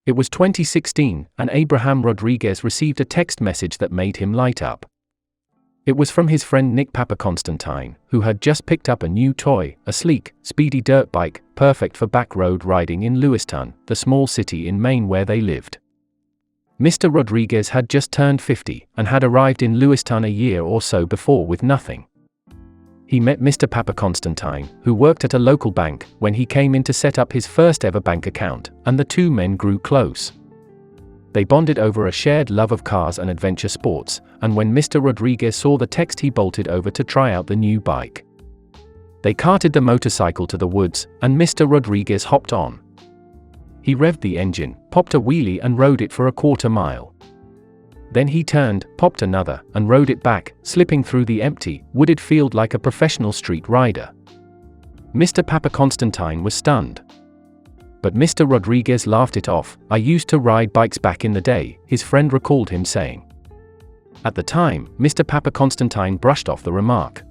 It was 2016, and Abraham Rodriguez received a text message that made him light up. It was from his friend Nik Pappaconstantine, who had just picked up a new toy, a sleek, speedy dirt bike, perfect for back road riding in Lewiston, the small city in Maine where they lived. Mr. Rodriguez had just turned 50, and had arrived in Lewiston a year or so before with nothing. He met Mr. Pappaconstantine, who worked at a local bank, when he came in to set up his first ever bank account, and the two men grew close. They bonded over a shared love of cars and adventure sports, and when Mr. Rodriguez saw the text he bolted over to try out the new bike. They carted the motorcycle to the woods, and Mr. Rodriguez hopped on. He revved the engine, popped a wheelie and rode it for a quarter mile. Then he turned, popped another, and rode it back, slipping through the empty, wooded field like a professional street rider. Mr. Pappaconstantine was stunned. But Mr. Rodriguez laughed it off. "I used to ride bikes back in the day," his friend recalled him saying. At the time, Mr. Pappaconstantine brushed off the remark.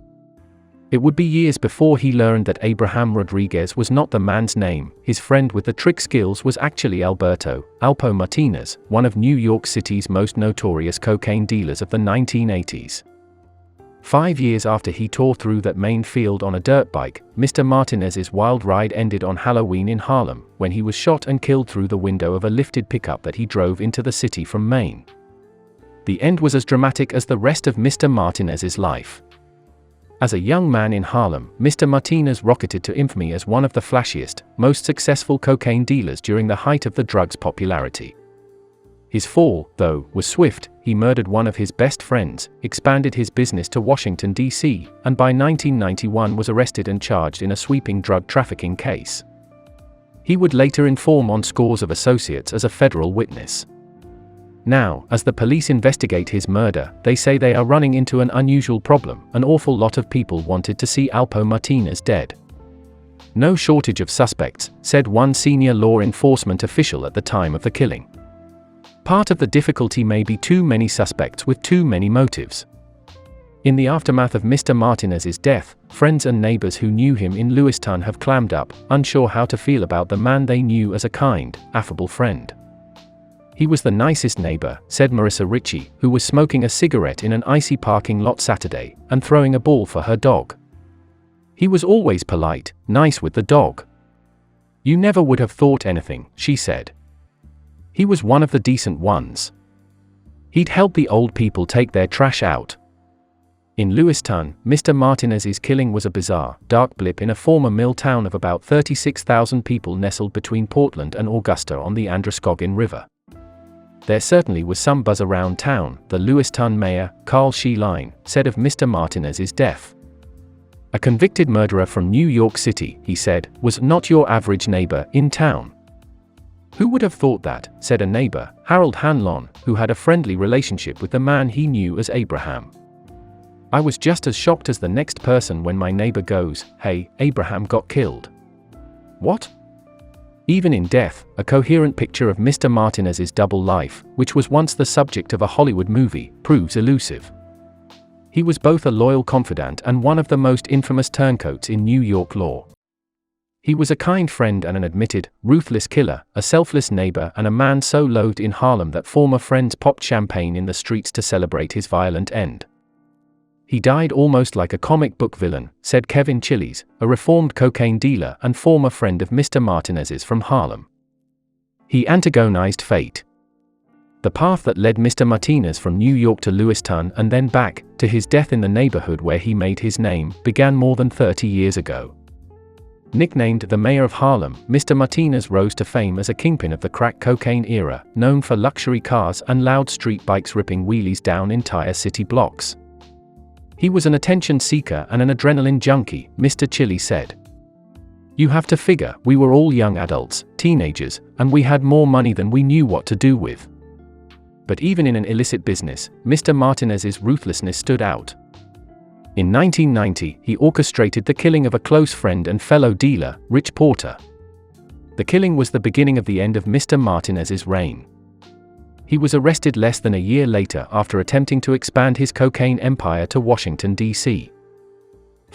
It would be years before he learned that Abraham Rodriguez was not the man's name. His friend with the trick skills was actually Alpo Martinez, one of New York City's most notorious cocaine dealers of the 1980s. 5 years after he tore through that Maine field on a dirt bike, Mr. Martinez's wild ride ended on Halloween in Harlem, when he was shot and killed through the window of a lifted pickup that he drove into the city from Maine. The end was as dramatic as the rest of Mr. Martinez's life. As a young man in Harlem, Mr. Martinez rocketed to infamy as one of the flashiest, most successful cocaine dealers during the height of the drug's popularity. His fall, though, was swift. He murdered one of his best friends, expanded his business to Washington, D.C., and by 1991 was arrested and charged in a sweeping drug trafficking case. He would later inform on scores of associates as a federal witness. Now, as the police investigate his murder, they say they are running into an unusual problem. An awful lot of people wanted to see Alpo Martinez dead. "No shortage of suspects," said one senior law enforcement official at the time of the killing. "Part of the difficulty may be too many suspects with too many motives." In the aftermath of Mr. Martinez's death, friends and neighbors who knew him in Lewiston have clammed up, unsure how to feel about the man they knew as a kind, affable friend. "He was the nicest neighbor," said Marissa Ritchie, who was smoking a cigarette in an icy parking lot Saturday, and throwing a ball for her dog. "He was always polite, nice with the dog. You never would have thought anything," she said. "He was one of the decent ones. He'd help the old people take their trash out." In Lewiston, Mr. Martinez's killing was a bizarre, dark blip in a former mill town of about 36,000 people nestled between Portland and Augusta on the Androscoggin River. There certainly was some buzz around town, the Lewiston mayor, Carl Sheline, said of Mr. Martinez's death. "A convicted murderer from New York City," he said, "was not your average neighbor in town." "Who would have thought that," said a neighbor, Harold Hanlon, who had a friendly relationship with the man he knew as Abraham. "I was just as shocked as the next person when my neighbor goes, 'Hey, Abraham got killed.' What?" Even in death, a coherent picture of Mr. Martinez's double life, which was once the subject of a Hollywood movie, proves elusive. He was both a loyal confidant and one of the most infamous turncoats in New York law. He was a kind friend and an admitted, ruthless killer, a selfless neighbor and a man so loathed in Harlem that former friends popped champagne in the streets to celebrate his violent end. "He died almost like a comic book villain," said Kevin Chiles, a reformed cocaine dealer and former friend of Mr. Martinez's from Harlem. "He antagonized fate. The path that led Mr. Martinez from New York to Lewiston and then back, to his death in the neighborhood where he made his name, began more than 30 years ago." Nicknamed the mayor of Harlem, Mr. Martinez rose to fame as a kingpin of the crack cocaine era, known for luxury cars and loud street bikes ripping wheelies down entire city blocks. "He was an attention seeker and an adrenaline junkie," Mr. Chili said. "You have to figure, we were all young adults, teenagers, and we had more money than we knew what to do with." But even in an illicit business, Mr. Martinez's ruthlessness stood out. In 1990, he orchestrated the killing of a close friend and fellow dealer, Rich Porter. The killing was the beginning of the end of Mr. Martinez's reign. He was arrested less than a year later after attempting to expand his cocaine empire to Washington, D.C.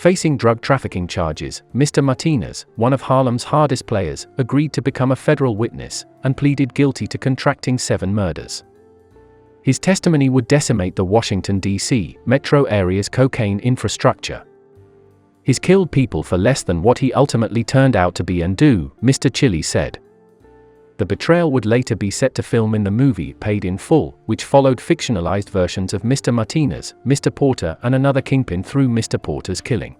Facing drug trafficking charges, Mr. Martinez, one of Harlem's hardest players, agreed to become a federal witness and pleaded guilty to contracting 7 murders. His testimony would decimate the Washington, D.C. metro area's cocaine infrastructure. He's killed people for less than what he ultimately turned out to be and do, Mr. Chili said. The betrayal would later be set to film in the movie Paid in Full, which followed fictionalized versions of Mr. Martinez, Mr. Porter and another kingpin through Mr. Porter's killing.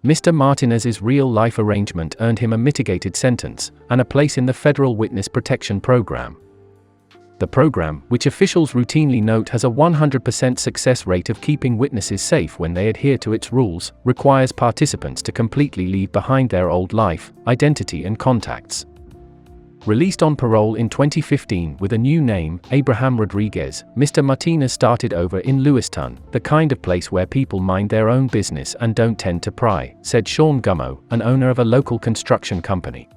Mr. Martinez's real-life arrangement earned him a mitigated sentence and a place in the Federal Witness Protection Program. The program, which officials routinely note has a 100% success rate of keeping witnesses safe when they adhere to its rules, requires participants to completely leave behind their old life, identity and contacts. Released on parole in 2015 with a new name, Abraham Rodriguez, Mr. Martinez started over in Lewiston, the kind of place where people mind their own business and don't tend to pry, said Sean Gummo, an owner of a local construction company.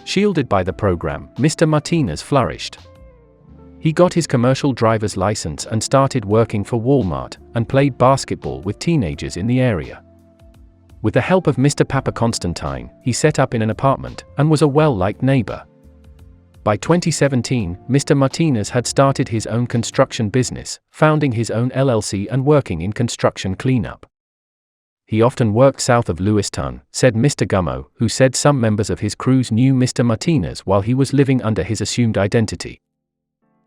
Shielded by the program, Mr. Martinez flourished. He got his commercial driver's license and started working for Walmart, and played basketball with teenagers in the area. With the help of Mr. Pappaconstantine, he set up in an apartment, and was a well-liked neighbor. By 2017, Mr. Martinez had started his own construction business, founding his own LLC and working in construction cleanup. He often worked south of Lewiston, said Mr. Gummo, who said some members of his crews knew Mr. Martinez while he was living under his assumed identity.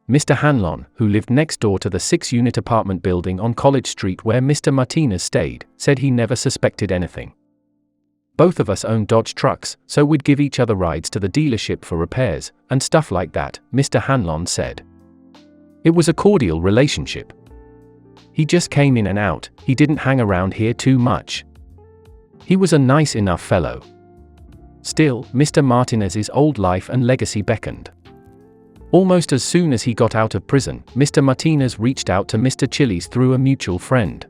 Mr. Hanlon, who lived next door to the 6-unit apartment building on College Street where Mr. Martinez stayed, said he never suspected anything. Both of us owned Dodge trucks, so we'd give each other rides to the dealership for repairs, and stuff like that, Mr. Hanlon said. It was a cordial relationship. He just came in and out, he didn't hang around here too much. He was a nice enough fellow. Still, Mr. Martinez's old life and legacy beckoned. Almost as soon as he got out of prison, Mr. Martinez reached out to Mr. Chili's through a mutual friend.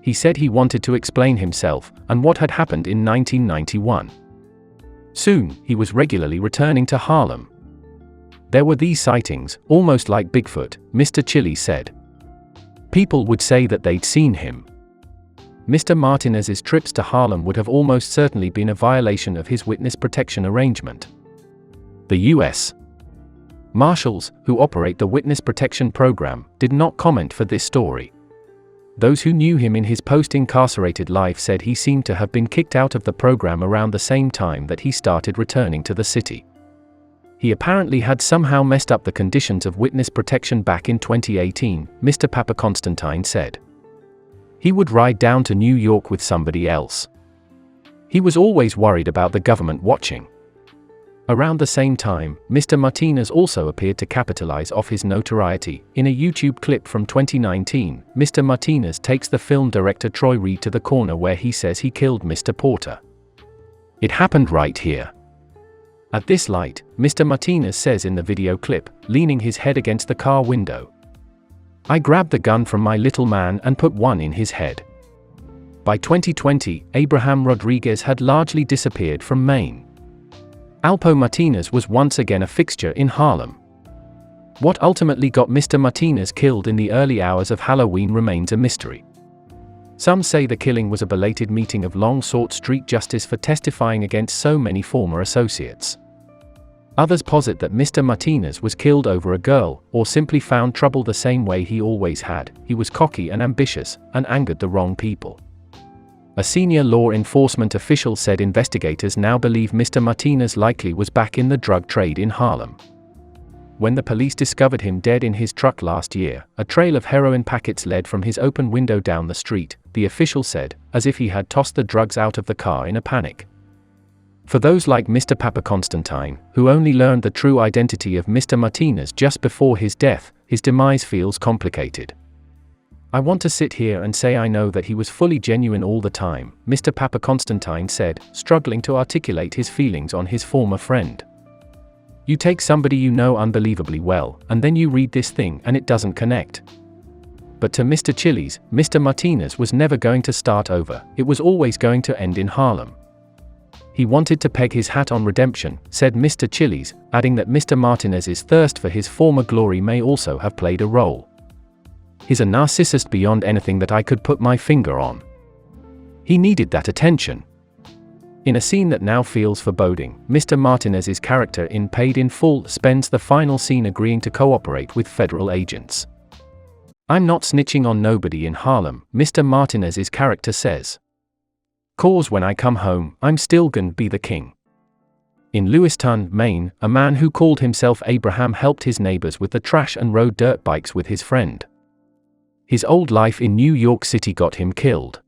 He said he wanted to explain himself and what had happened in 1991. Soon, he was regularly returning to Harlem. There were these sightings, almost like Bigfoot, Mr. Chili said. People would say that they'd seen him. Mr. Martinez's trips to Harlem would have almost certainly been a violation of his witness protection arrangement. The U.S. Marshals, who operate the Witness Protection Program, did not comment for this story. Those who knew him in his post-incarcerated life said he seemed to have been kicked out of the program around the same time that he started returning to the city. He apparently had somehow messed up the conditions of witness protection back in 2018, Mr. Pappaconstantine said. He would ride down to New York with somebody else. He was always worried about the government watching. Around the same time, Mr. Martinez also appeared to capitalize off his notoriety. In a YouTube clip from 2019, Mr. Martinez takes the film director Troy Reed to the corner where he says he killed Mr. Porter. It happened right here. At this light, Mr. Martinez says in the video clip, leaning his head against the car window. I grabbed the gun from my little man and put one in his head. By 2020, Abraham Rodriguez had largely disappeared from Maine. Alpo Martinez was once again a fixture in Harlem. What ultimately got Mr. Martinez killed in the early hours of Halloween remains a mystery. Some say the killing was a belated meeting of long-sought street justice for testifying against so many former associates. Others posit that Mr. Martinez was killed over a girl, or simply found trouble the same way he always had. He was cocky and ambitious, and angered the wrong people. A senior law enforcement official said investigators now believe Mr. Martinez likely was back in the drug trade in Harlem. When the police discovered him dead in his truck last year, a trail of heroin packets led from his open window down the street, the official said, as if he had tossed the drugs out of the car in a panic. For those like Mr. Pappaconstantine, who only learned the true identity of Mr. Martinez just before his death, his demise feels complicated. I want to sit here and say I know that he was fully genuine all the time, Mr. Pappaconstantine said, struggling to articulate his feelings on his former friend. You take somebody you know unbelievably well, and then you read this thing and it doesn't connect. But to Mr. Chili's, Mr. Martinez was never going to start over, it was always going to end in Harlem. He wanted to peg his hat on redemption, said Mr. Chili's, adding that Mr. Martinez's thirst for his former glory may also have played a role. He's a narcissist beyond anything that I could put my finger on. He needed that attention. In a scene that now feels foreboding, Mr. Martinez's character in Paid in Full spends the final scene agreeing to cooperate with federal agents. "I'm not snitching on nobody in Harlem," Mr. Martinez's character says. "'Cause when I come home, I'm still gonna be the king." In Lewiston, Maine, a man who called himself Abraham helped his neighbors with the trash and rode dirt bikes with his friend. His old life in New York City got him killed.